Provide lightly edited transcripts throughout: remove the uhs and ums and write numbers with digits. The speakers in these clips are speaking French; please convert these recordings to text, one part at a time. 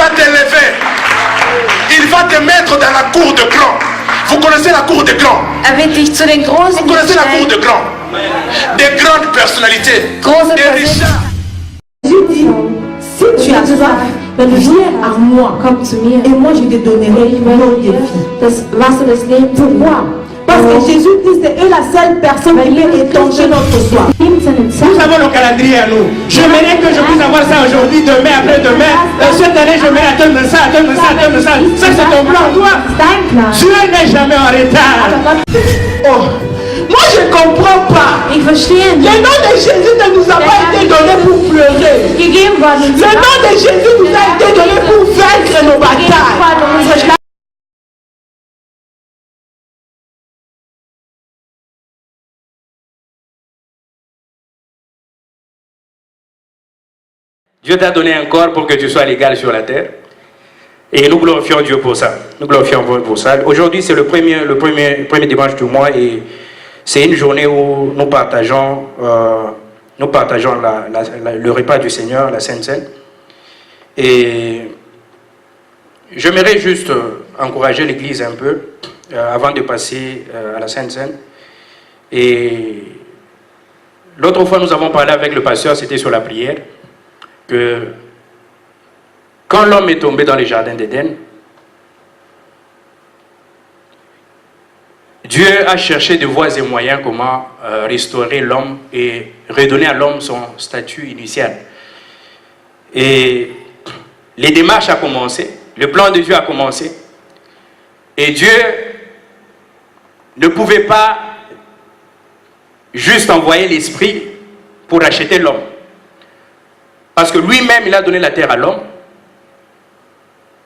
va t'élever. Il va te mettre dans la cour de grand. Vous connaissez la cour de grand? Dich zu den großen Vous connaissez la cour de grand? Des grandes personnalités. Des richards. Je dis, si tu as soif, viens à moi. Et moi, je te donnerai mon défi. Pourquoi? Parce que Jésus-Christ est la seule personne qui peut étancher notre soif. Nous avons le calendrier à nous. J'aimerais que je puisse avoir ça aujourd'hui, demain, après-demain. Cette année, je vais attendre ça. Ça, c'est ton plan, toi. Dieu n'est jamais en retard. Oh. Moi, je ne comprends pas. Le nom de Jésus ne nous a pas été donné pour pleurer. Le nom de Jésus nous a été donné pour vaincre nos batailles. Dieu t'a donné un corps pour que tu sois légal sur la terre. Et nous glorifions Dieu pour ça. Nous glorifions Dieu pour ça. Aujourd'hui, c'est le premier dimanche du mois et c'est une journée où nous partageons le repas du Seigneur, la Sainte Seine. Et j'aimerais juste encourager l'Église un peu avant de passer à la Sainte Seine. Et l'autre fois, nous avons parlé avec le pasteur, c'était sur la prière, que quand l'homme est tombé dans les jardins d'Éden, Dieu a cherché de voies et moyens comment restaurer l'homme et redonner à l'homme son statut initial. Et les démarches ont commencé, le plan de Dieu a commencé, et Dieu ne pouvait pas juste envoyer l'esprit pour acheter l'homme. Parce que lui-même, il a donné la terre à l'homme,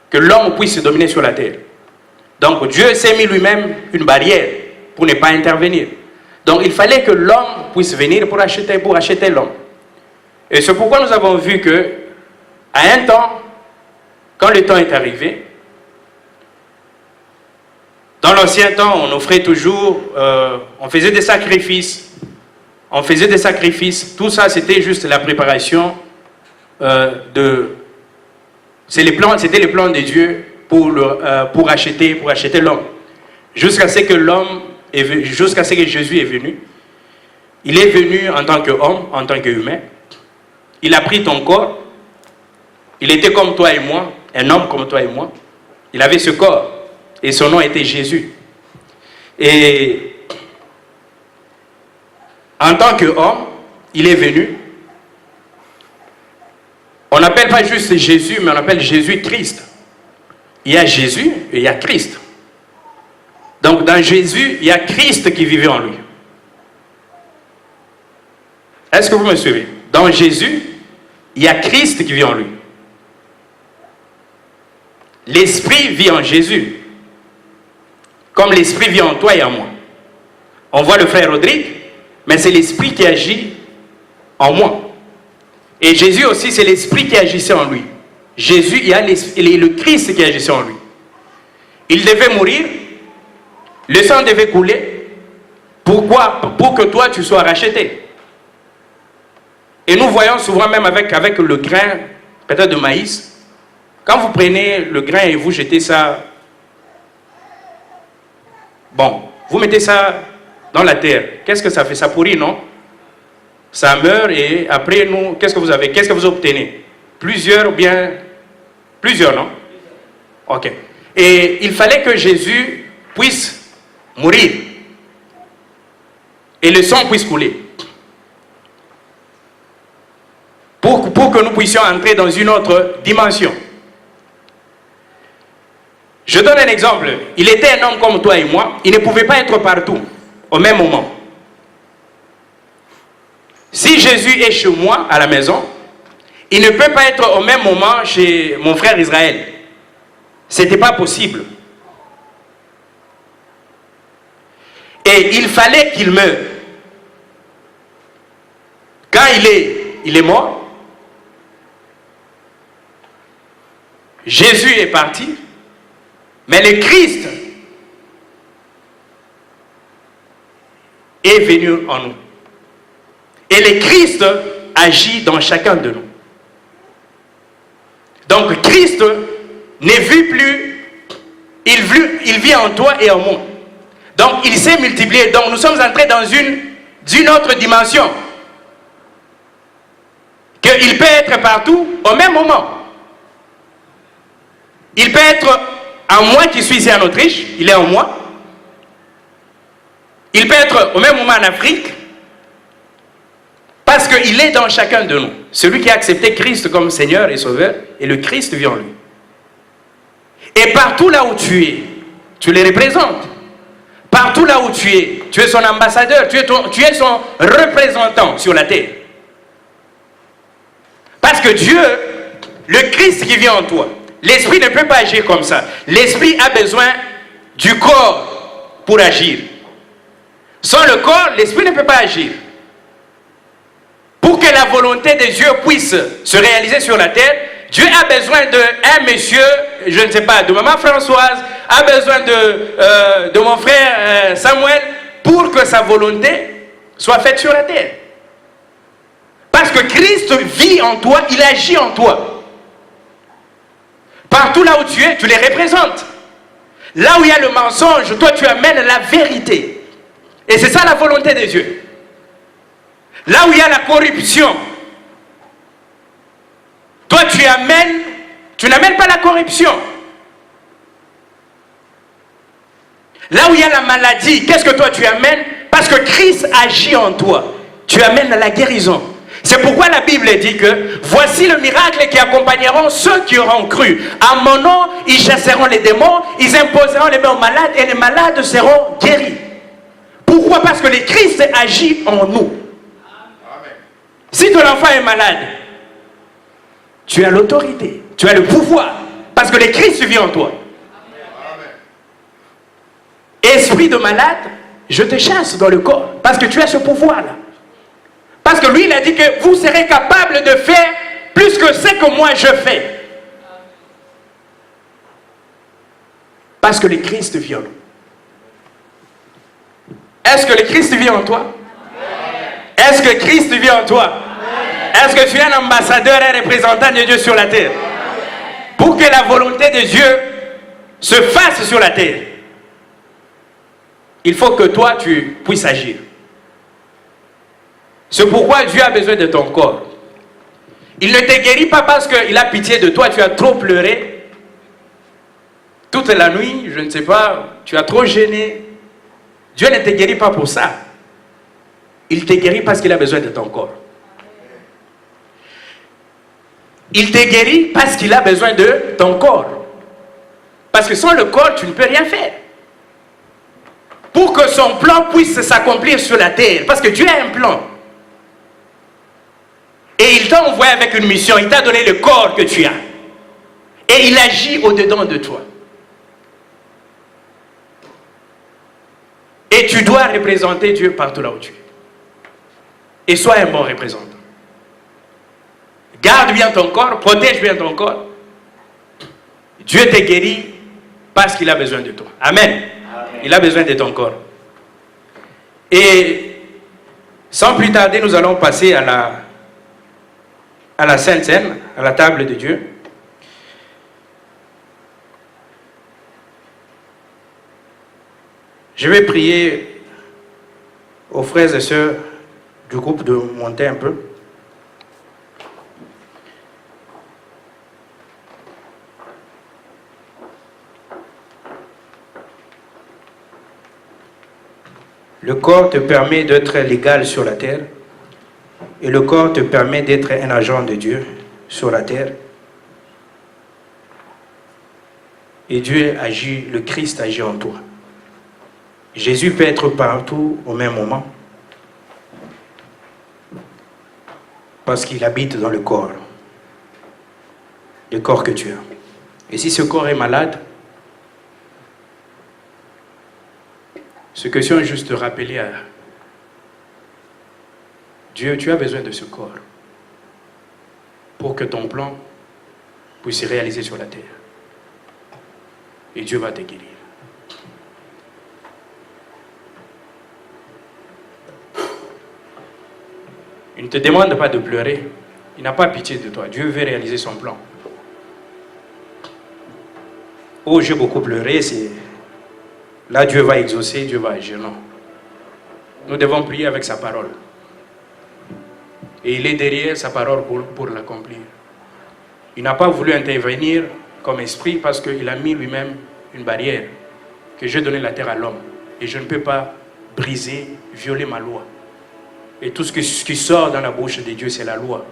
que l'homme puisse dominer sur la terre. Donc Dieu s'est mis lui-même une barrière pour ne pas intervenir. Donc il fallait que l'homme puisse venir pour acheter l'homme. Et c'est pourquoi nous avons vu que, à un temps, quand le temps est arrivé, dans l'ancien temps, on offrait toujours, on faisait des sacrifices. On faisait des sacrifices. Tout ça, c'était juste la préparation c'était le plan de Dieu pour acheter l'homme. Jusqu'à ce que Jésus est venu. Il est venu en tant qu'homme, en tant qu'humain. Il a pris ton corps. Il était comme toi et moi, un homme comme toi et moi. Il avait ce corps. Et son nom était Jésus. Et en tant qu'homme, il est venu. On n'appelle pas juste Jésus, mais on appelle Jésus-Christ. Il y a Jésus et il y a Christ. Donc dans Jésus, il y a Christ qui vivait en lui. Est-ce que vous me suivez? Dans Jésus, il y a Christ qui vit en lui. L'Esprit vit en Jésus. Comme l'Esprit vit en toi et en moi. On voit le frère Rodrigue, mais c'est l'Esprit qui agit en moi. Et Jésus aussi, c'est l'Esprit qui agissait en lui. Jésus, il y a le Christ qui agissait en lui. Il devait mourir, le sang devait couler. Pourquoi? Pour que toi, tu sois racheté. Et nous voyons souvent même avec le grain, peut-être de maïs, quand vous prenez le grain et vous jetez ça, bon, vous mettez ça dans la terre, qu'est-ce que ça fait? Ça pourrit, non? Ça meurt et après nous, qu'est-ce que vous avez? Qu'est-ce que vous obtenez? Plusieurs ou bien... Plusieurs, non? Ok. Et il fallait que Jésus puisse mourir. Et le sang puisse couler. Pour que nous puissions entrer dans une autre dimension. Je donne un exemple. Il était un homme comme toi et moi. Il ne pouvait pas être partout au même moment. Si Jésus est chez moi, à la maison, il ne peut pas être au même moment chez mon frère Israël. Ce n'était pas possible. Et il fallait qu'il meure. Quand il est mort, Jésus est parti, mais le Christ est venu en nous. Et le Christ agit dans chacun de nous. Donc Christ ne vit plus, il vit en toi et en moi. Donc il s'est multiplié. Donc nous sommes entrés dans d'une autre dimension. Qu'il peut être partout au même moment. Il peut être en moi qui suis ici en Autriche, il est en moi. Il peut être au même moment en Afrique, parce qu'il est dans chacun de nous. Celui qui a accepté Christ comme Seigneur et Sauveur, et le Christ vit en lui. Et partout là où tu es, tu les représentes. Partout là où tu es son ambassadeur, tu es son représentant sur la terre. Parce que Dieu, le Christ qui vit en toi, l'esprit ne peut pas agir comme ça. L'esprit a besoin du corps pour agir. Sans le corps, l'esprit ne peut pas agir. Pour que la volonté de Dieu puisse se réaliser sur la terre, Dieu a besoin d'un monsieur, je ne sais pas, de maman Françoise, a besoin de mon frère Samuel, pour que sa volonté soit faite sur la terre. Parce que Christ vit en toi, il agit en toi. Partout là où tu es, tu les représentes. Là où il y a le mensonge, toi tu amènes la vérité. Et c'est ça la volonté de Dieu. Là où il y a la corruption, toi tu n'amènes pas la corruption. Là où il y a la maladie, qu'est-ce que toi tu amènes? Parce que Christ agit en toi. Tu amènes la guérison. C'est pourquoi la Bible dit que voici le miracle qui accompagneront ceux qui auront cru. À mon nom, ils chasseront les démons, ils imposeront les mains aux malades et les malades seront guéris. Pourquoi? Parce que le Christ agit en nous. Si ton enfant est malade, tu as l'autorité, tu as le pouvoir, parce que le Christ vit en toi. Esprit de malade, je te chasse dans le corps, parce que tu as ce pouvoir-là. Parce que lui, il a dit que vous serez capable de faire plus que ce que moi je fais. Parce que le Christ vit en nous. Est-ce que le Christ vit en toi? Est-ce que Christ vit en toi? Est-ce que tu es un ambassadeur et représentant de Dieu sur la terre? Pour que la volonté de Dieu se fasse sur la terre, il faut que toi, tu puisses agir. C'est pourquoi Dieu a besoin de ton corps. Il ne te guérit pas parce qu'il a pitié de toi, tu as trop pleuré toute la nuit, je ne sais pas, tu as trop gêné. Dieu ne te guérit pas pour ça. Il te guérit parce qu'il a besoin de ton corps. Il te guérit parce qu'il a besoin de ton corps. Parce que sans le corps, tu ne peux rien faire. Pour que son plan puisse s'accomplir sur la terre. Parce que Dieu a un plan. Et il t'a envoyé avec une mission. Il t'a donné le corps que tu as. Et il agit au-dedans de toi. Et tu dois représenter Dieu partout là où tu es. Et sois un bon représentant. Garde bien ton corps, protège bien ton corps. Dieu te guérit parce qu'il a besoin de toi. Amen. Amen. Il a besoin de ton corps. Et sans plus tarder, nous allons passer à la Sainte Seine, à la table de Dieu. Je vais prier aux frères et sœurs du groupe de monter un peu. Le corps te permet d'être légal sur la terre et le corps te permet d'être un agent de Dieu sur la terre. Et Dieu agit, le Christ agit en toi. Jésus peut être partout au même moment parce qu'il habite dans le corps que tu as. Et si ce corps est malade, c'est question juste de rappeler à Dieu, tu as besoin de ce corps pour que ton plan puisse se réaliser sur la terre. Et Dieu va te guérir. Il ne te demande pas de pleurer. Il n'a pas pitié de toi. Dieu veut réaliser son plan. Oh, j'ai beaucoup pleuré, c'est... Là, Dieu va exaucer, Dieu va agir. Non. Nous devons prier avec sa parole. Et il est derrière sa parole pour l'accomplir. Il n'a pas voulu intervenir comme esprit parce qu'il a mis lui-même une barrière. Que j'ai donné la terre à l'homme. Et je ne peux pas briser, violer ma loi. Et tout ce qui sort dans la bouche de Dieu, c'est la loi.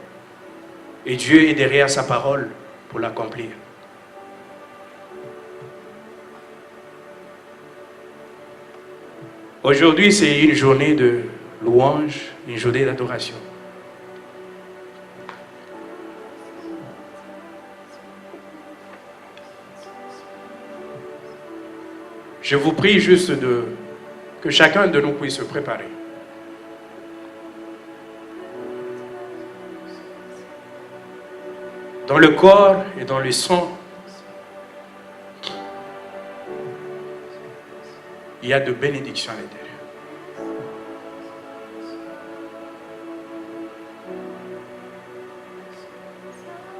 Et Dieu est derrière sa parole pour l'accomplir. Aujourd'hui, c'est une journée de louange, une journée d'adoration. Je vous prie juste que chacun de nous puisse se préparer. Dans le corps et dans le sang, il y a de bénédictions à l'intérieur.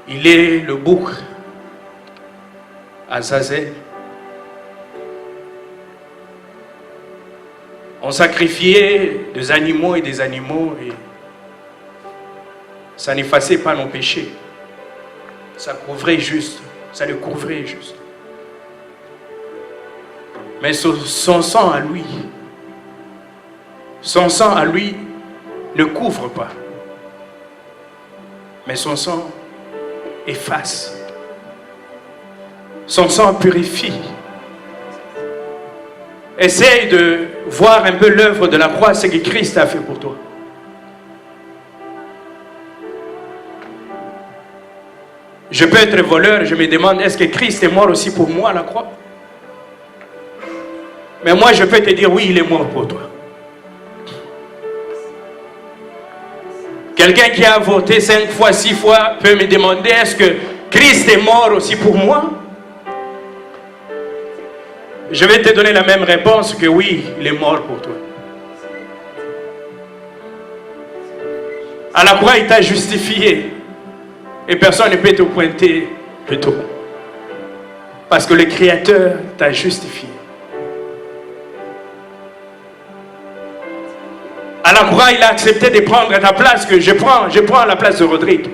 Il est le bouc Azazel. On sacrifiait des animaux et ça n'effaçait pas nos péchés. Ça couvrait juste, ça le couvrait juste. Mais son sang à lui ne couvre pas. Mais son sang efface. Son sang purifie. Essaye de voir un peu l'œuvre de la croix, ce que Christ a fait pour toi. Je peux être voleur, je me demande, est-ce que Christ est mort aussi pour moi à la croix? Mais moi, je peux te dire, oui, il est mort pour toi. Quelqu'un qui a voté 5 fois, 6 fois peut me demander, est-ce que Christ est mort aussi pour moi? Je vais te donner la même réponse que oui, il est mort pour toi. À la croix, il t'a justifié. Et personne ne peut te pointer le doigt. Parce que le Créateur t'a justifié. À la croix, il a accepté de prendre ta place que je prends la place de Rodrigue.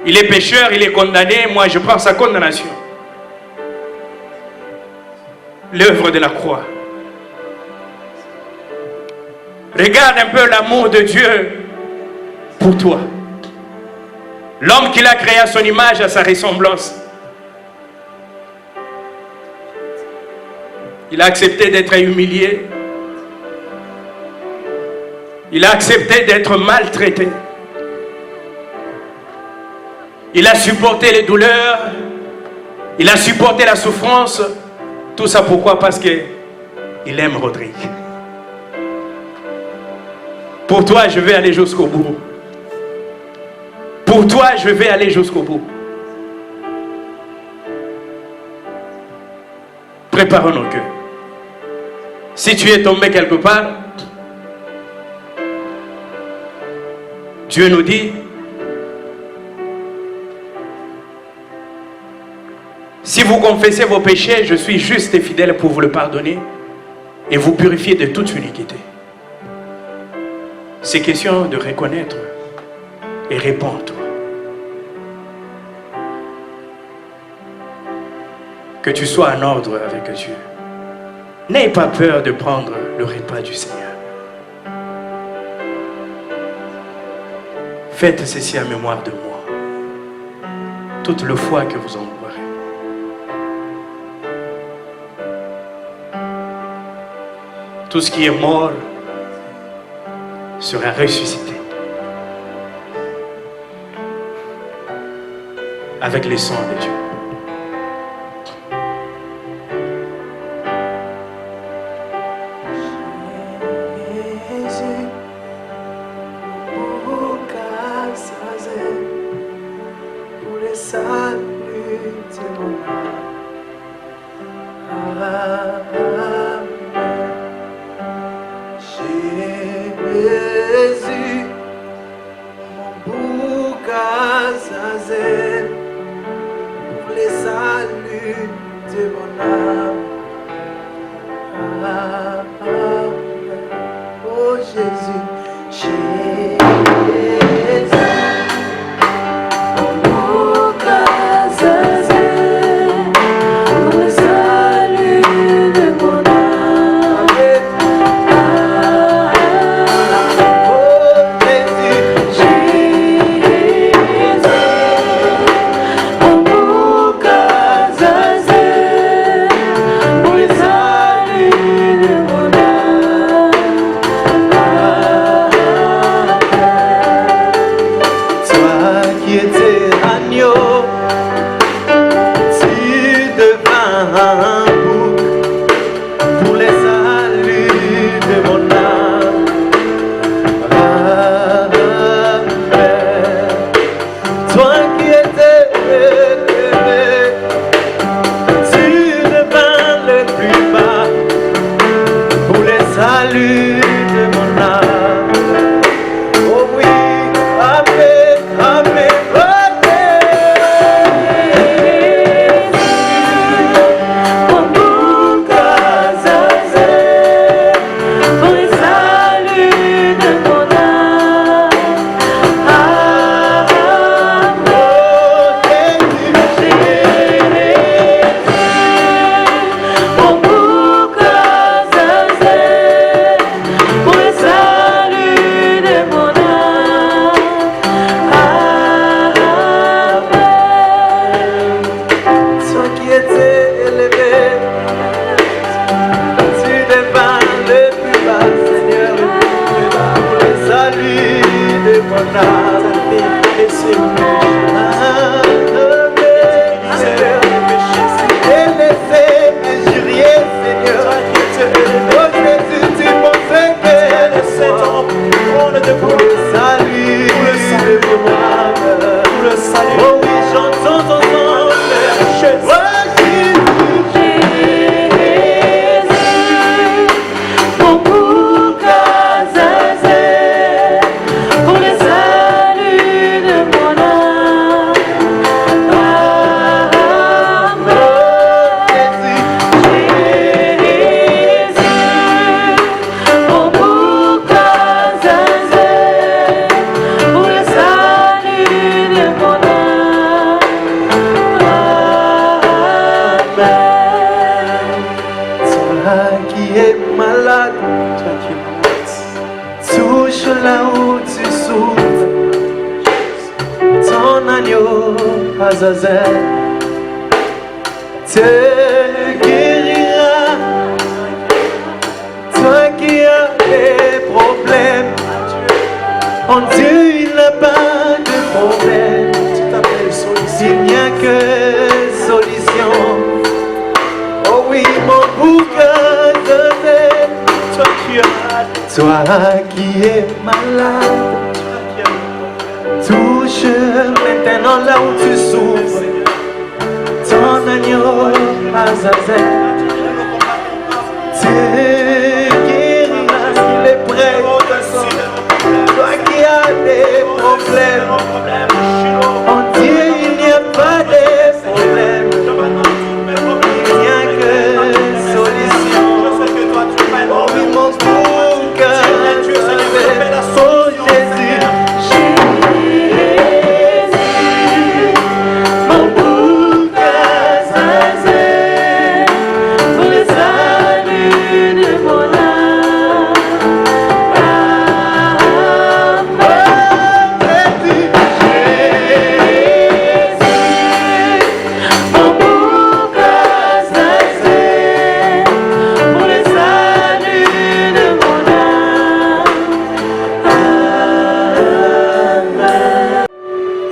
Il est pécheur, il est condamné, moi je prends sa condamnation. L'œuvre de la croix. Regarde un peu l'amour de Dieu pour toi. L'homme qu'il a créé à son image, à sa ressemblance. Il a accepté d'être humilié. Il a accepté d'être maltraité. Il a supporté les douleurs. Il a supporté la souffrance. Tout ça pourquoi? Parce qu'il aime Rodrigue. Pour toi, je vais aller jusqu'au bout. Pour toi, je vais aller jusqu'au bout. Préparons nos cœurs. Si tu es tombé quelque part, Dieu nous dit, si vous confessez vos péchés, je suis juste et fidèle pour vous le pardonner et vous purifier de toute iniquité. C'est question de reconnaître et répondre. Que tu sois en ordre avec Dieu. N'aie pas peur de prendre le repas du Seigneur. Faites ceci en mémoire de moi. Toute le fois que vous en boirez. Tout ce qui est mort sera ressuscité. Avec le sang de Dieu. Jésus, mon bouc Azazel.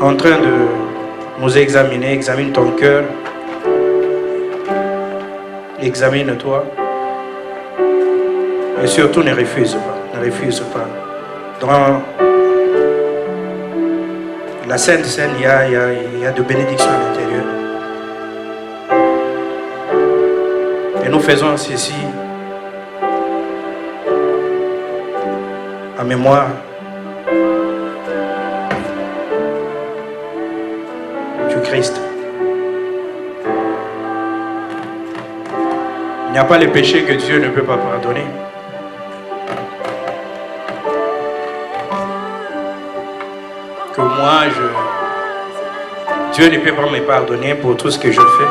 En train de nous examiner, examine ton cœur, examine-toi et surtout ne refuse pas. Dans la Sainte Seine, il y a de bénédictions à l'intérieur. Et nous faisons ceci en mémoire du Christ. Il n'y a pas les péchés que Dieu ne peut pas pardonner. que moi, Dieu ne peut pas me pardonner pour tout ce que je fais.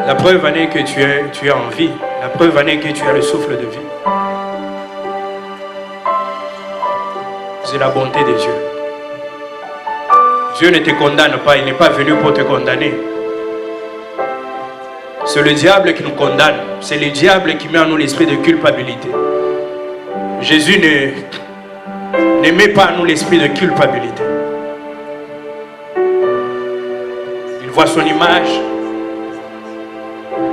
La preuve en est que tu es en vie. La preuve en est que tu as le souffle de vie. C'est la bonté de Dieu. Dieu ne te condamne pas, il n'est pas venu pour te condamner. C'est le diable qui nous condamne. C'est le diable qui met en nous l'esprit de culpabilité. Jésus ne met pas en nous l'esprit de culpabilité. Il voit son image.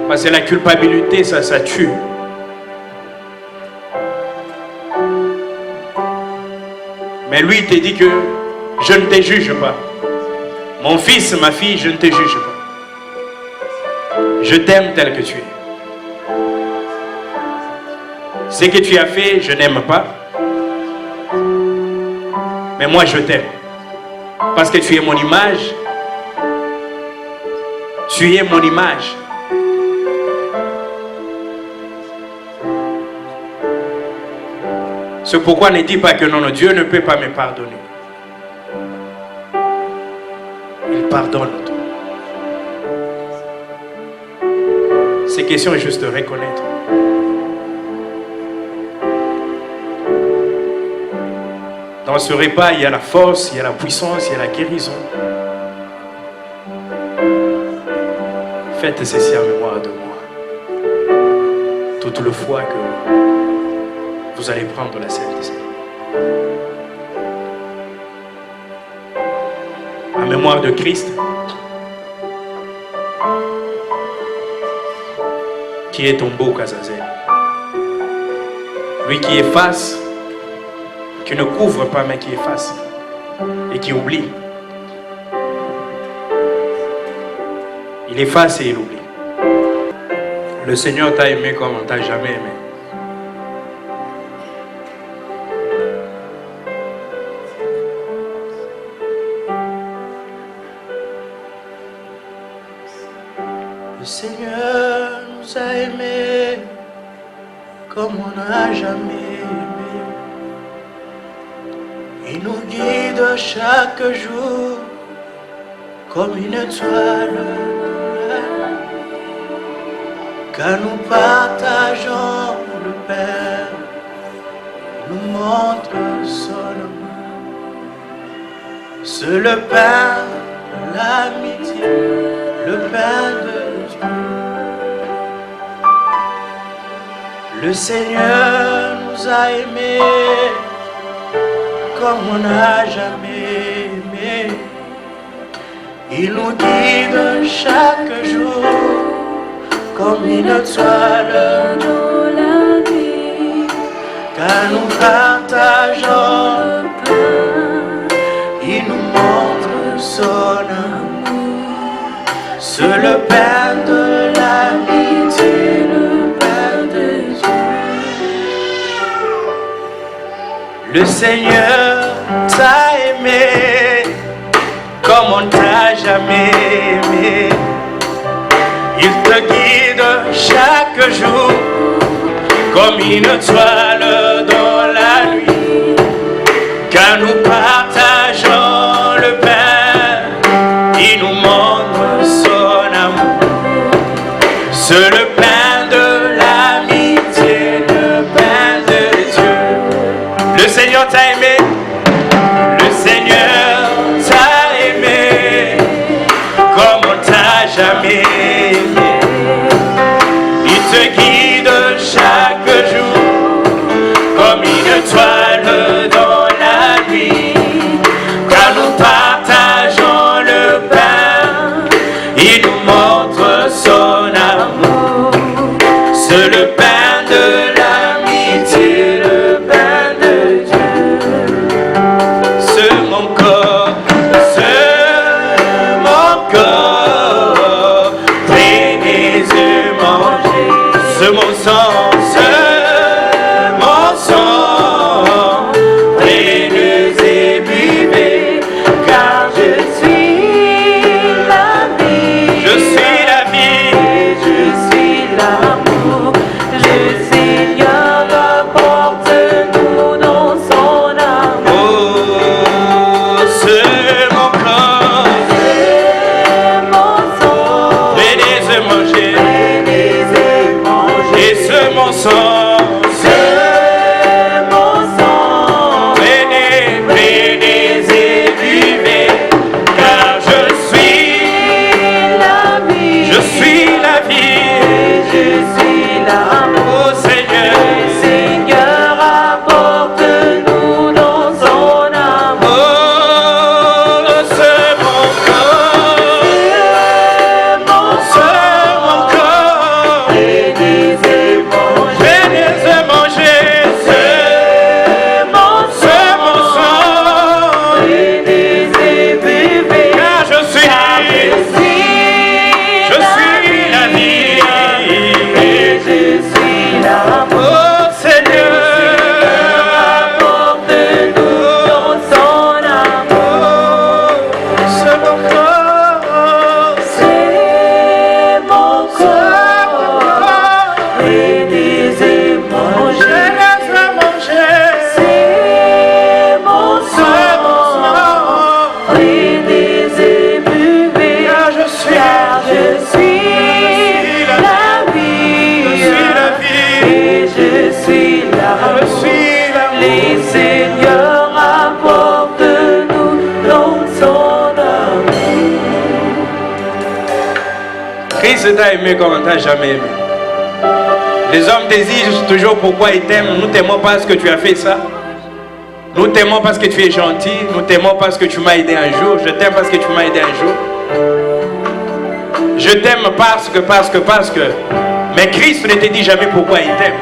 Parce que la culpabilité, ça tue. Mais lui, il te dit que je ne te juge pas. Mon fils, ma fille, je ne te juge pas. Je t'aime tel que tu es. Ce que tu as fait, je n'aime pas. Mais moi, je t'aime. Parce que tu es mon image. Tu es mon image. C'est pourquoi ne dis pas que non, Dieu ne peut pas me pardonner. Il pardonne. C'est question juste de reconnaître. Dans ce repas, il y a la force, il y a la puissance, il y a la guérison. Faites ceci en mémoire de moi. Toute le fois que vous allez prendre la Sainte Seine. En mémoire de Christ, qui est ton beau Kazazel. Lui qui efface, qui ne couvre pas mais qui efface et qui oublie. Il efface et il oublie. Le Seigneur t'a aimé comme on t'a jamais aimé. Le Seigneur nous a aimés comme on n'a jamais aimé. Il nous guide chaque jour comme une étoile. Quand nous partageons le Père, il nous montre son amour. C'est le pain de l'amitié, le pain de Dieu. Le Seigneur nous a aimés comme on n'a jamais aimé. Il nous guide chaque jour comme une étoile dans la vie. Quand nous partageons le pain, il nous montre son amour. C'est le pain de l'amitié, le pain de Dieu. Le Seigneur t'a aimé comme on t'a jamais aimé. Il te guide chaque jour comme une étoile dans la nuit. Quand nous partageons le pain, il nous montre son amour. C'est le pain de l'amitié, le pain de Dieu. Le Seigneur t'a aimé, le Seigneur t'a aimé comme on t'a jamais aimé. Il te guide chaque jour comme une étoile dans la nuit. Quand nous partageons le pain, il nous montre son amour. C'est le pain de l'amitié, le pain de Dieu. C'est mon corps, c'est mon corps. Prenez et mangez, c'est mon sang, c'est mon sang. Prenez et buvez, car je suis la vie. Je suis la vie, je suis l'amour. Le Seigneur apporte Christ t'a aimé comme on ne t'a jamais aimé. Les hommes te disent toujours pourquoi ils t'aiment. Nous t'aimons parce que tu as fait ça. Nous t'aimons parce que tu es gentil. Nous t'aimons parce que tu m'as aidé un jour. Je t'aime parce que tu m'as aidé un jour. Je t'aime parce que. Mais Christ ne te dit jamais pourquoi il t'aime.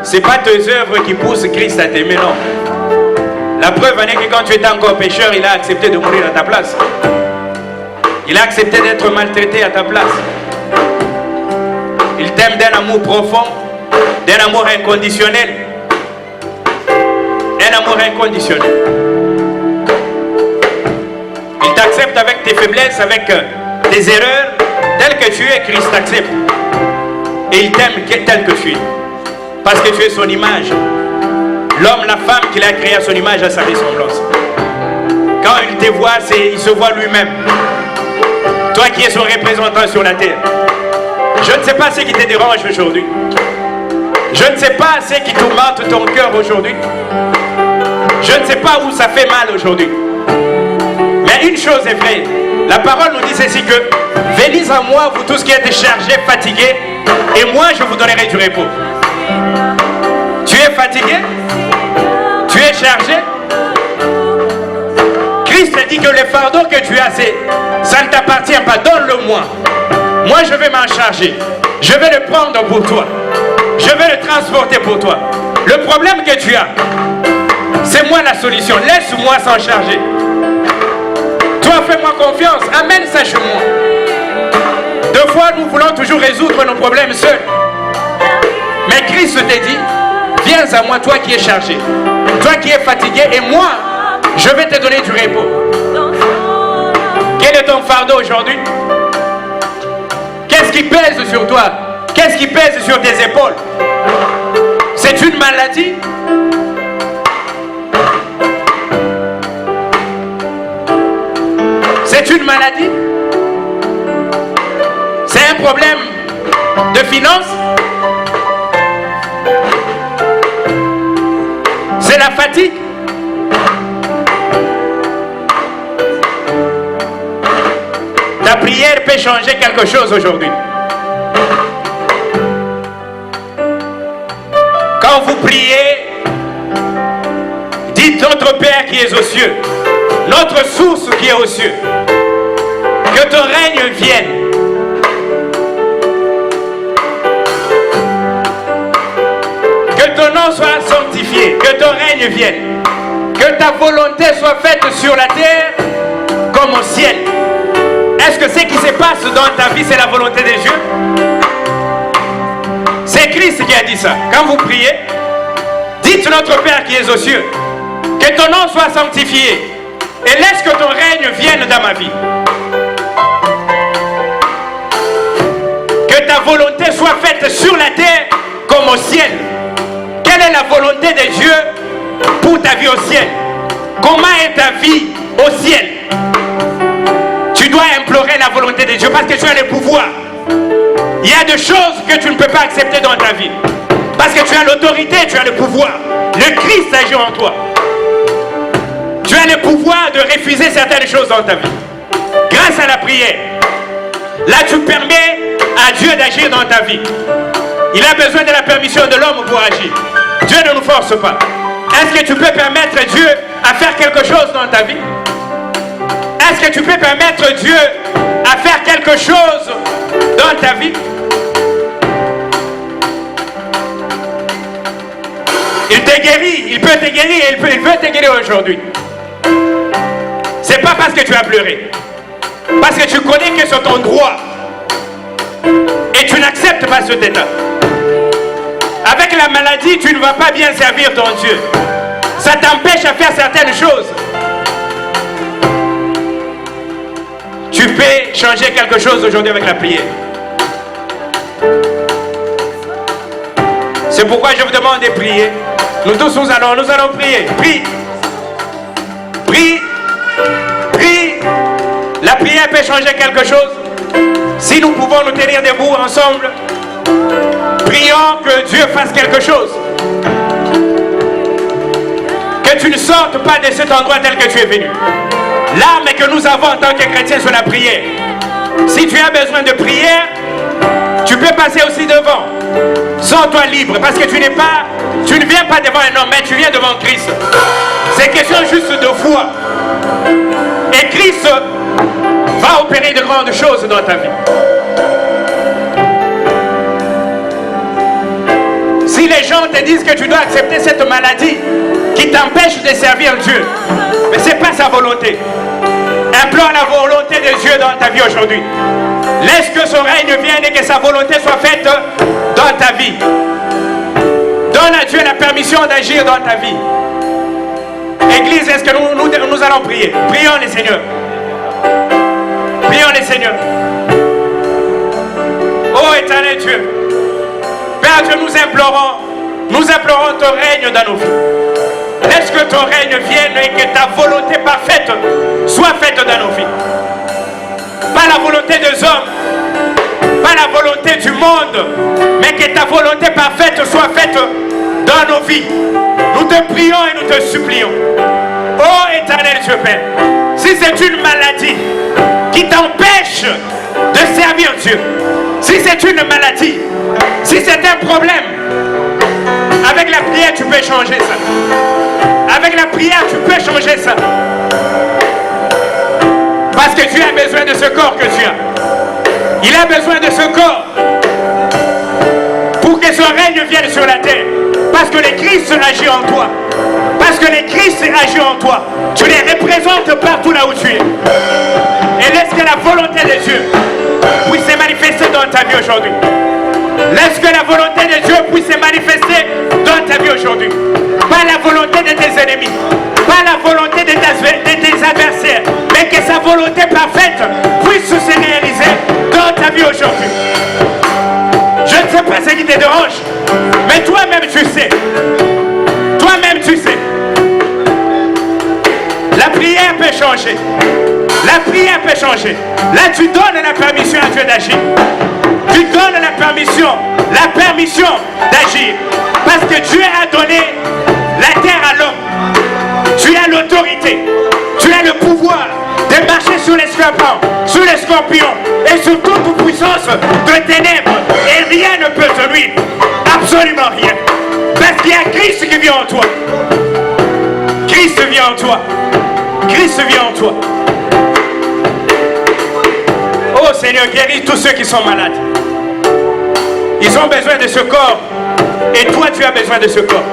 Ce n'est pas tes œuvres qui poussent Christ à t'aimer, non. La preuve en est que quand tu étais encore pécheur, il a accepté de mourir à ta place. Il a accepté d'être maltraité à ta place. Il t'aime d'un amour profond, d'un amour inconditionnel. Un amour inconditionnel. Il t'accepte avec tes faiblesses, avec tes erreurs. Tel que tu es, Christ t'accepte. Et il t'aime tel que tu es. Parce que tu es son image. L'homme, la femme qu'il a créé à son image, à sa ressemblance. Quand il te voit, il se voit lui-même. Toi qui es son représentant sur la terre. Je ne sais pas ce qui te dérange aujourd'hui. Je ne sais pas ce qui tourmente ton cœur aujourd'hui. Je ne sais pas où ça fait mal aujourd'hui. Mais une chose est vraie. La parole nous dit ceci que venez à moi, vous tous qui êtes chargés, fatigués, et moi je vous donnerai du repos. Tu es fatigué? Tu es chargé? Christ dit que le fardeau que tu as, ça ne t'appartient pas, donne-le-moi. Moi je vais m'en charger. Je vais le prendre pour toi. Je vais le transporter pour toi. Le problème que tu as, c'est moi la solution. Laisse-moi s'en charger. Toi fais-moi confiance. Amène ça chez moi. Deux fois nous voulons toujours résoudre nos problèmes seuls. Mais Christ te dit, viens à moi, toi qui es chargé, toi qui es fatigué, et moi, je vais te donner du repos. Quel est ton fardeau aujourd'hui? Qu'est-ce qui pèse sur toi? Qu'est-ce qui pèse sur tes épaules? C'est une maladie? C'est une maladie? C'est un problème de finances? C'est la fatigue? Ta prière peut changer quelque chose aujourd'hui. Quand vous priez, dites notre Père qui est aux cieux, notre source qui est aux cieux, que ton règne vienne. Que ton nom soit sanctifié, que ton règne vienne, que ta volonté soit faite sur la terre comme au ciel. Est-ce que ce qui se passe dans ta vie, c'est la volonté de Dieu? C'est Christ qui a dit ça. Quand vous priez, dites notre Père qui est aux cieux, que ton nom soit sanctifié et laisse que ton règne vienne dans ma vie. Que ta volonté soit faite sur la terre comme au ciel. Quelle est la volonté de Dieu pour ta vie au ciel? Comment est ta vie au ciel? Tu dois implorer la volonté de Dieu parce que tu as le pouvoir. Il y a des choses que tu ne peux pas accepter dans ta vie. Parce que tu as l'autorité, tu as le pouvoir. Le Christ agit en toi. Tu as le pouvoir de refuser certaines choses dans ta vie. Grâce à la prière. Là, tu permets à Dieu d'agir dans ta vie. Il a besoin de la permission de l'homme pour agir. Dieu ne nous force pas. Est-ce que tu peux permettre Dieu à faire quelque chose dans ta vie? Est-ce que tu peux permettre Dieu à faire quelque chose dans ta vie? Il te guérit, il peut te guérir et il veut te guérir aujourd'hui. C'est pas parce que tu as pleuré. Parce que tu connais que c'est ton droit. Et tu n'acceptes pas cet état. Avec la maladie, tu ne vas pas bien servir ton Dieu. Ça t'empêche à faire certaines choses. Tu peux changer quelque chose aujourd'hui avec la prière. C'est pourquoi je vous demande de prier. Nous tous nous allons prier. Prie. Prie. Prie. La prière peut changer quelque chose. Si nous pouvons nous tenir debout ensemble, prions que Dieu fasse quelque chose. Que que tu ne sortes pas de cet endroit tel que tu es venu. L'arme que nous avons en tant que chrétiens, c'est la prière. Si tu as besoin de prière, tu peux passer aussi devant. Sens-toi libre, parce que tu ne viens pas devant un homme, mais tu viens devant Christ. C'est question juste de foi. Et Christ va opérer de grandes choses dans ta vie. Si les gens te disent que tu dois accepter cette maladie qui t'empêche de servir Dieu, mais ce n'est pas sa volonté. Implore la volonté de Dieu dans ta vie aujourd'hui. Laisse que son règne vienne et que sa volonté soit faite dans ta vie. Donne à Dieu la permission d'agir dans ta vie. Église, est-ce que nous allons prier? Prions les Seigneurs. Prions les Seigneurs. Oh éternel Dieu, Père Dieu, nous implorons ton règne dans nos vies. Laisse que ton règne vienne et que ta volonté parfaite soit faite dans nos vies. Pas la volonté des hommes, pas la volonté du monde, mais que ta volonté parfaite soit faite dans nos vies. Nous te prions et nous te supplions. Oh éternel Dieu Père, si c'est une maladie qui t'empêche de servir Dieu, si c'est une maladie, si c'est un problème, avec la prière tu peux changer ça. Avec la prière tu peux changer ça. Parce que tu as besoin de ce corps que tu as. Il a besoin de ce corps pour que son règne vienne sur la terre. Parce que le Christ agit en toi. Parce que le Christ agit en toi. Tu les représentes partout là où tu es. Et laisse que la volonté de Dieu puisse se manifester dans ta vie aujourd'hui. Laisse que la volonté de Dieu puisse se manifester dans ta vie aujourd'hui. Pas la volonté de tes ennemis, pas la volonté de tes adversaires, mais que sa volonté parfaite puisse se réaliser dans ta vie aujourd'hui. Je ne sais pas ce qui te dérange, mais toi-même tu sais. Toi-même tu sais. La prière peut changer. La prière peut changer. Là tu donnes la permission à Dieu d'agir. Tu donnes la permission d'agir. Parce que Dieu a donné la terre à l'homme. Tu as l'autorité. Tu as le pouvoir de marcher sur les serpents, sur les scorpions et sur toute puissance de ténèbres. Et rien ne peut te nuire. Absolument rien. Parce qu'il y a Christ qui vit en toi. Christ vit en toi. Christ vit en toi. Oh Seigneur, guéris tous ceux qui sont malades. Ils ont besoin de ce corps. Et toi, tu as besoin de ce corps.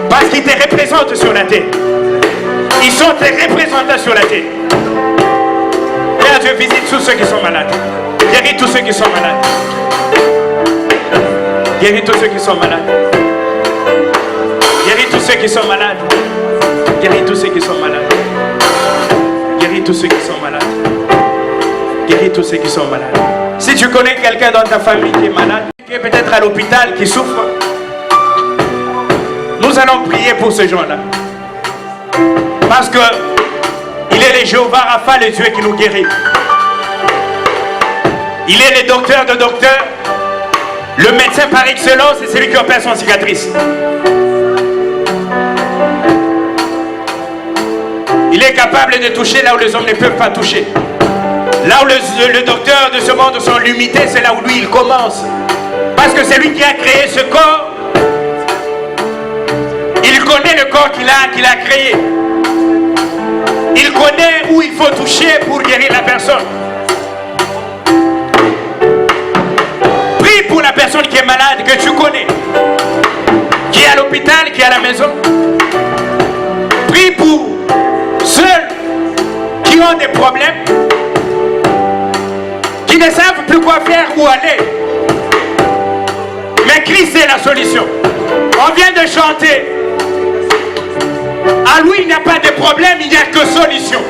Parce qu'ils te représentent sur la terre. Ils sont tes représentants sur la terre. Père Dieu, visite tous ceux qui sont malades. Guéris tous ceux qui sont malades. Guéris tous ceux qui sont malades. Guéris tous ceux qui sont malades. Guéris tous ceux qui sont malades. Guéris tous ceux qui sont malades. Guéris tous ceux qui sont malades. Si tu connais quelqu'un dans ta famille qui est malade, qui est peut-être à l'hôpital, qui souffre, nous allons prier pour ces gens-là. Parce que il est le Jéhovah Rapha, le Dieu qui nous guérit. Il est le docteur de docteurs, le médecin par excellence, c'est celui qui opère son cicatrice. Il est capable de toucher là où les hommes ne peuvent pas toucher. Là où le docteur de ce monde sont limités, c'est là où lui il commence. Parce que c'est lui qui a créé ce corps. Il connaît le corps qu'il a créé. Il connaît où il faut toucher pour guérir la personne. Prie pour la personne qui est malade, que tu connais. Qui est à l'hôpital, qui est à la maison. Prie pour ceux qui ont des problèmes, qui ne savent plus quoi faire, où aller. Mais Christ est la solution. On vient de chanter. À lui, il n'y a pas de problème, il n'y a que solution.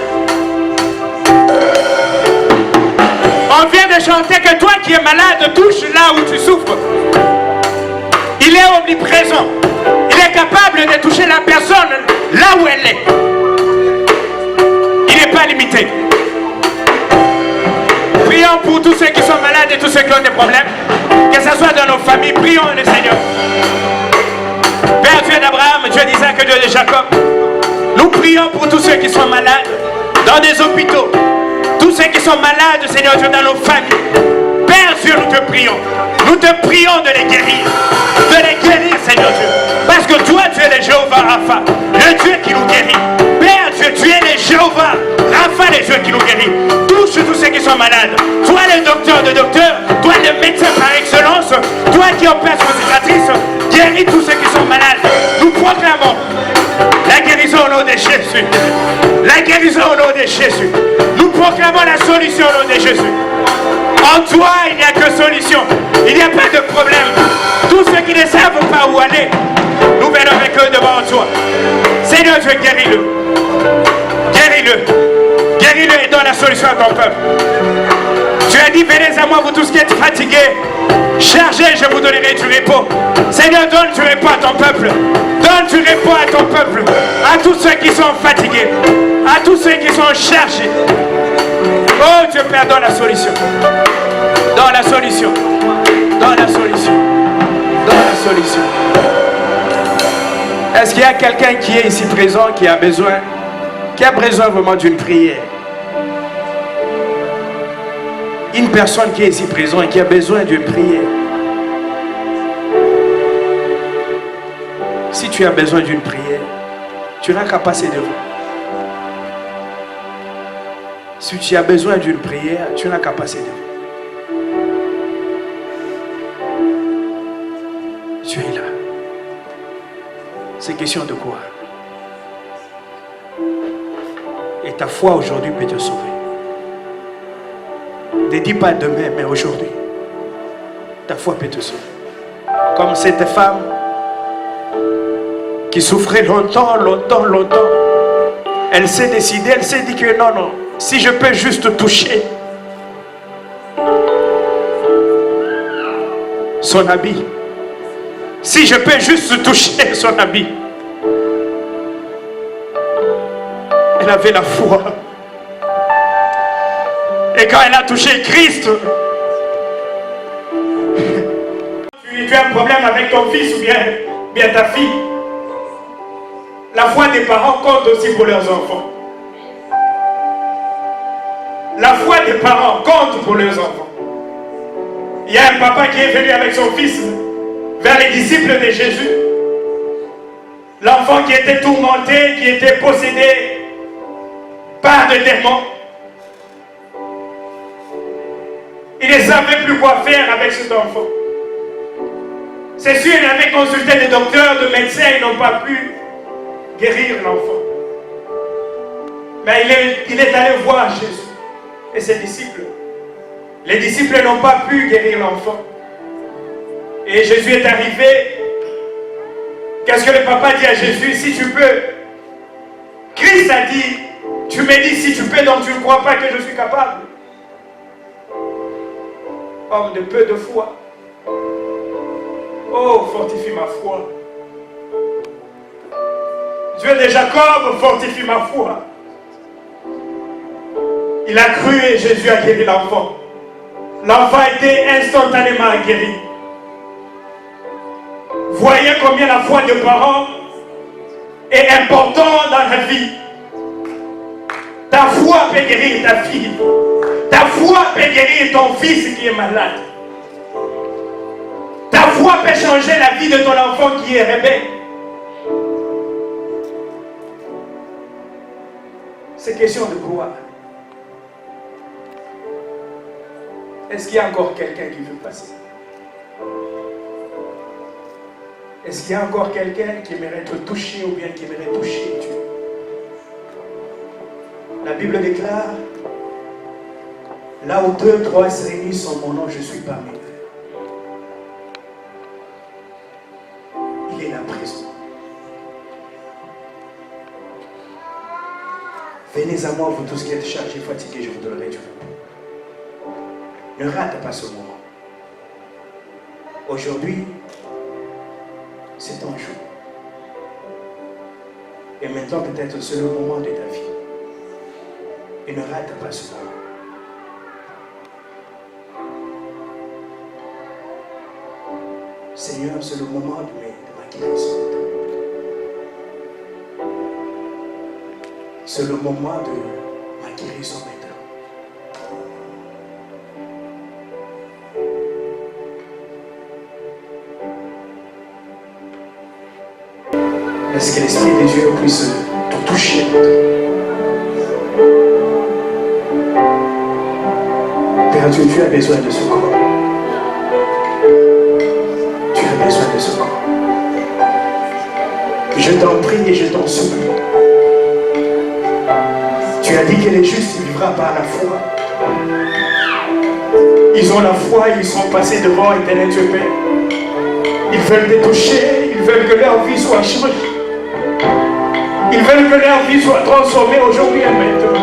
On vient de chanter que toi qui es malade, touche là où tu souffres. Il est omniprésent. Il est capable de toucher la personne là où elle est. Il n'est pas limité. Prions pour tous ceux qui sont malades et tous ceux qui ont des problèmes. Que ce soit dans nos familles, prions le Seigneur. Père Dieu d'Abraham, Dieu d'Isaac, Dieu de Jacob. Nous prions pour tous ceux qui sont malades dans des hôpitaux. Tous ceux qui sont malades, Seigneur Dieu, dans nos familles. Père Dieu, nous te prions. Nous te prions de les guérir. De les guérir, Seigneur Dieu. Parce que toi, tu es le Jéhovah Rapha, le Dieu qui nous guérit. Père Dieu, tu es le Jéhovah Rapha, le Dieu qui nous guérit. Touche tous ceux qui sont malades. Toi, le docteur de docteurs, toi, le médecin par excellence, toi qui opères sur cicatrices, guéris tous ceux qui sont malades. Nous proclamons la guérison au nom de Jésus. La guérison au nom de Jésus. Nous proclamons la solution au nom de Jésus. En toi, il n'y a que solution. Il n'y a pas de problème. Tous ceux qui ne savent pas où aller, nous venons avec eux devant toi. Seigneur Dieu, guéris-le. Guéris-le. Guéris-le et donne la solution à ton peuple. Tu as dit, venez à moi, vous tous qui êtes fatigués, chargés, je vous donnerai du repos. Seigneur, donne du repos à ton peuple. Donne du repos à ton peuple. À tous ceux qui sont fatigués. À tous ceux qui sont chargés. Oh Dieu Père, donne la solution. Donne la solution. Donne la solution. Donne la solution. Est-ce qu'il y a quelqu'un qui est ici présent qui a besoin vraiment d'une prière? Une personne qui est ici présent et qui a besoin d'une prière. Si tu as besoin d'une prière, tu n'as qu'à passer devant. Si tu as besoin d'une prière, tu n'as qu'à passer devant. Tu es là. C'est question de quoi? Et ta foi aujourd'hui peut te sauver. Ne dis pas demain, mais aujourd'hui. Ta foi peut te sauver. Comme cette femme qui souffrait longtemps. Elle s'est décidée, elle s'est dit que non. Si je peux juste toucher son habit. Si je peux juste toucher son habit. Elle avait la foi. Et quand elle a touché Christ, tu as un problème avec ton fils ou bien ta fille. La foi des parents compte aussi pour leurs enfants. La foi des parents compte pour leurs enfants. Il y a un papa qui est venu avec son fils vers les disciples de Jésus. L'enfant qui était tourmenté, qui était possédé par des démons. Il ne savait plus quoi faire avec cet enfant. C'est sûr, il avait consulté des docteurs, des médecins, ils n'ont pas pu guérir l'enfant. Mais il est allé voir Jésus et ses disciples. Les disciples n'ont pas pu guérir l'enfant. Et Jésus est arrivé. Qu'est-ce que le papa dit à Jésus? Si tu peux. Christ a dit, tu me dis si tu peux, donc tu ne crois pas que je suis capable. Homme de peu de foi. Oh, fortifie ma foi. Dieu de Jacob, fortifie ma foi. Il a cru et Jésus a guéri l'enfant. L'enfant a été instantanément guéri. Voyez combien la foi des parents est importante dans la vie. Ta foi peut guérir ta fille. Ta foi peut guérir ton fils qui est malade. Ta foi peut changer la vie de ton enfant qui est rebelle. C'est question de croire. Est-ce qu'il y a encore quelqu'un qui veut passer? Est-ce qu'il y a encore quelqu'un qui aimerait te toucher ou bien qui aimerait toucher Dieu? La Bible déclare, là où 2, 3 se réunissent en mon nom, je suis parmi eux. Il est là présent. Venez à moi, vous tous qui êtes chargés, fatigués, je vous donnerai du repos. Ne rate pas ce moment. Aujourd'hui, c'est ton jour. Et maintenant, peut-être c'est le moment de ta vie. Et ne rate pas ce moment. Seigneur, c'est le moment de ma guérison. C'est le moment de ma guérison maintenant. Est-ce que l'Esprit de Dieu puisse te toucher? Père Dieu, tu as besoin de ce corps. Tu as besoin de ce corps. Je t'en prie et je t'en supplie. Tu as dit que les justes vivra par la foi. Ils ont la foi, ils sont passés devant Éternel Dieu Père. Ils veulent te toucher, ils veulent que leur vie soit changée. Ils veulent que leur vie soit transformée aujourd'hui et maintenant.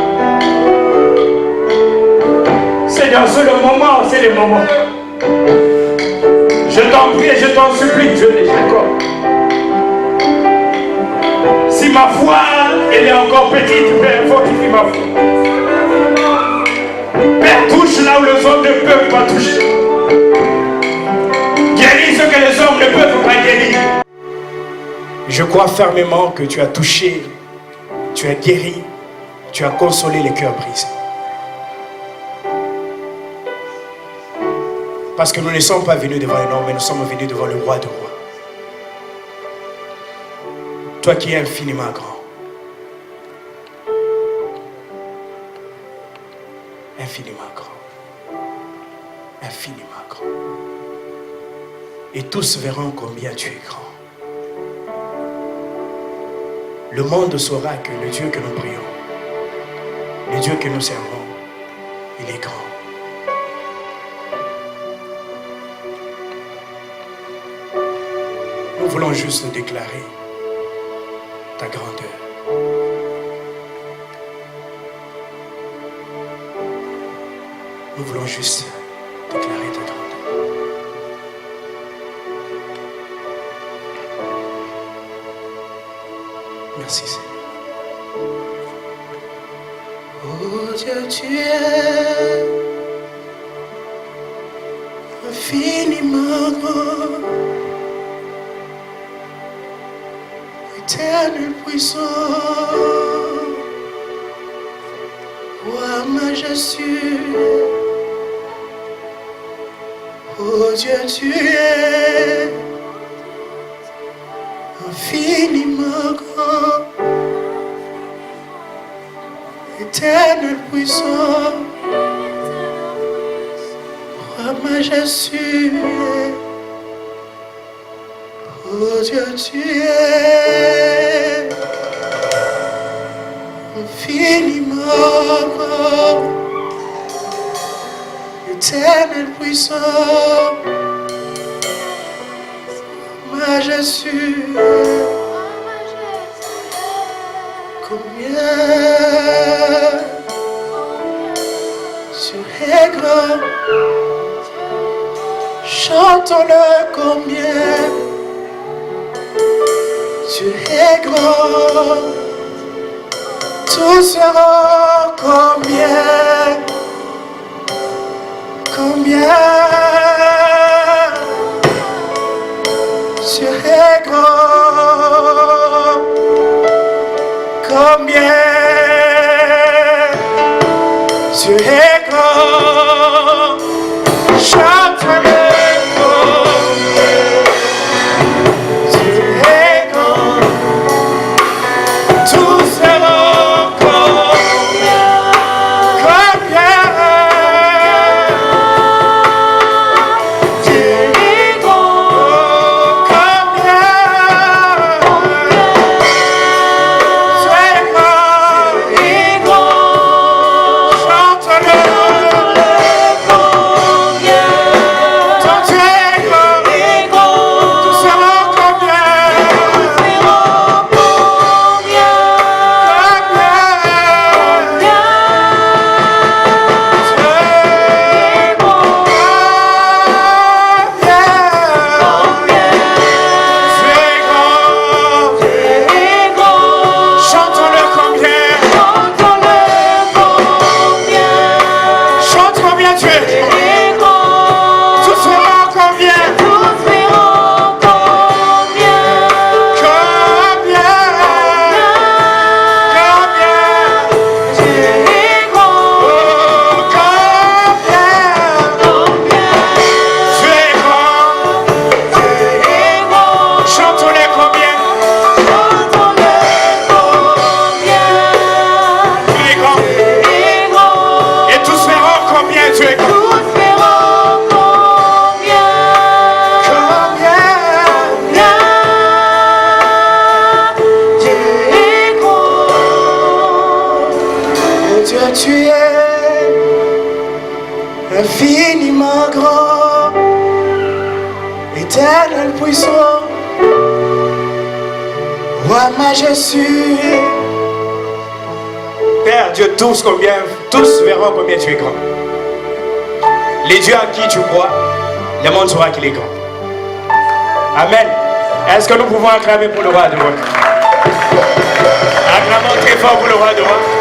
Seigneur, c'est le moment, c'est le moment. Je t'en prie et je t'en supplie, Dieu de Jacob. Si ma foi, elle est encore petite, Père, fortifie ma foi. Père, touche là où les hommes ne peuvent pas toucher. Guéris ce que les hommes ne peuvent pas guérir. Je crois fermement que tu as touché, tu as guéri, tu as consolé les cœurs brisés. Parce que nous ne sommes pas venus devant un homme, mais nous sommes venus devant le roi de rois. Toi qui es infiniment grand. Infiniment grand. Infiniment grand. Et tous verront combien tu es grand. Le monde saura que le Dieu que nous prions, le Dieu que nous servons, il est grand. Nous voulons juste déclarer ta grandeur. Nous voulons juste déclarer ta grandeur. Merci Seigneur. Oh Dieu, tu es infiniment grand, éternel puissant, roi majestueux. Oh Dieu, tu es infiniment grand, éternel puissant, roi majestueux. Oh Dieu, tu es infiniment grand, éternel puissant, majestueux. Combien tu es grand, chantons-le combien tu es grand, tout sera combien, combien tu es grand, combien tu es grand, chante-le combien tu es grand, tout sera combien, combien tu es grand, combien tu es grand, chante-le combien. Dieu, tu es infiniment grand, éternel puissant, roi majestueux. Père Dieu, tous verront combien tu es grand. Les dieux à qui tu crois, le monde saura qu'il est grand. Amen. Est-ce que nous pouvons acclamer pour le roi de roi? Acclamons très fort pour le roi de roi.